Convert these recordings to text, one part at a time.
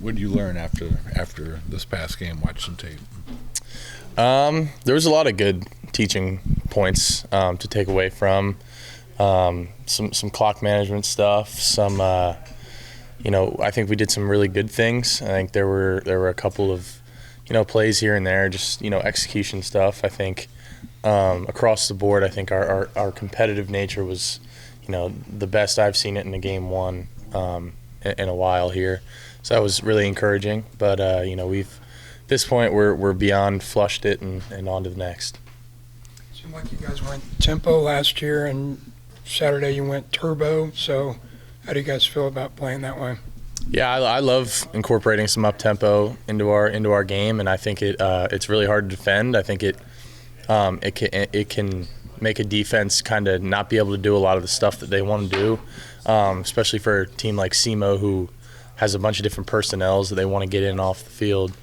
What did you learn after this past game? Watching tape. There was a lot of good teaching points to take away from some clock management stuff. I think we did some really good things. I think there were a couple of plays here and there, just execution stuff. I think across the board, I think our competitive nature was the best I've seen it in a game one in a while here. So that was really encouraging. But we've at this point we're beyond flushed it and on to the next. It seemed like you guys went tempo last year, and Saturday you went turbo. So how do you guys feel about playing that way? Yeah, I love incorporating some up tempo into our game, and I think it's really hard to defend. I think it can make a defense kind of not be able to do a lot of the stuff that they want to do, especially for a team like SEMO who has a bunch of different personnels that they want to get in off the field.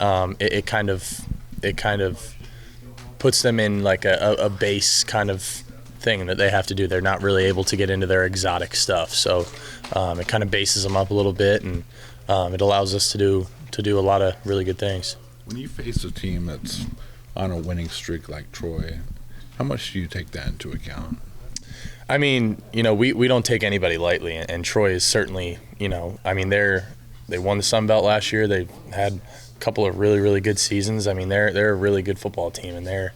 It kind of puts them in like a base kind of thing that they have to do. They're not really able to get into their exotic stuff, so it kind of bases them up a little bit, and it allows us to do a lot of really good things. When you face a team that's on a winning streak like Troy, how much do you take that into account? I mean, we don't take anybody lightly, and Troy is certainly, they won the Sun Belt last year. They've had a couple of really, really good seasons. I mean, they're a really good football team, and they're,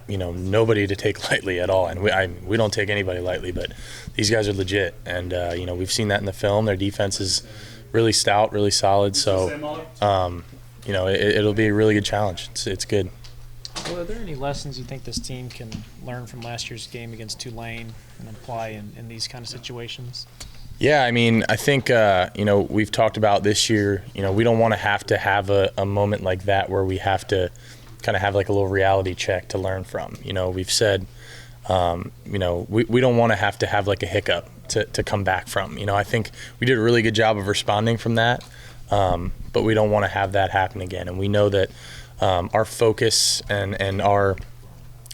nobody to take lightly at all. And we don't take anybody lightly, but these guys are legit, and we've seen that in the film. Their defense is really stout, really solid. So, it'll be a really good challenge. It's good. Well, are there any lessons you think this team can learn from last year's game against Tulane and apply in these kind of situations? Yeah, I mean, I think, we've talked about this year, we don't want to have a moment like that where we have to kind of have like a little reality check to learn from. We've said, we don't want to have like a hiccup to come back from. I think we did a really good job of responding from that, but we don't want to have that happen again. And we know that our focus and our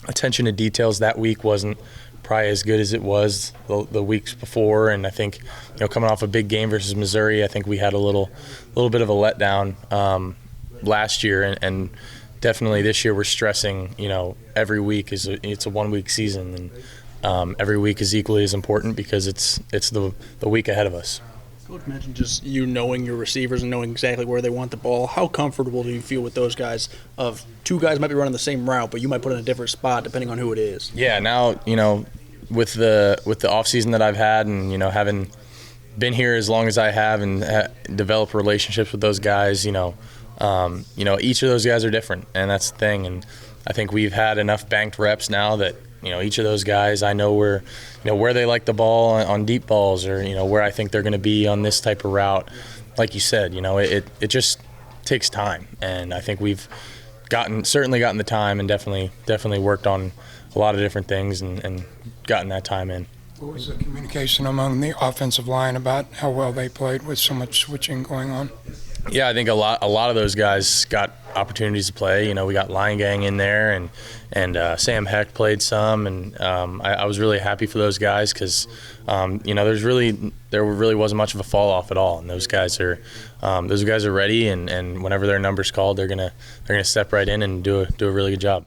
attention to details that week wasn't probably as good as it was the weeks before. And I think, coming off a big game versus Missouri, I think we had a little bit of a letdown last year, and definitely this year we're stressing, every week it's a 1 week season, and every week is equally as important because it's the week ahead of us. Coach mentioned just you knowing your receivers and knowing exactly where they want the ball. How comfortable do you feel with those guys? Of two guys might be running the same route, but you might put in a different spot depending on who it is. Yeah, now with the off season that I've had, and having been here as long as I have and developed relationships with those guys, each of those guys are different, and that's the thing. And I think we've had enough banked reps now that each of those guys, I know where they like the ball on deep balls, or where I think they're going to be on this type of route. Like you said, it just takes time, and I think we've certainly gotten the time, and definitely worked on a lot of different things and gotten that time in. What was the communication among the offensive line about how well they played with so much switching going on? Yeah, I think a lot of those guys got opportunities to play. We got Line Gang in there, and Sam Heck played some, and I was really happy for those guys because there really wasn't much of a fall off at all, and those guys are ready, and whenever their number's called, they're gonna step right in and do a really good job.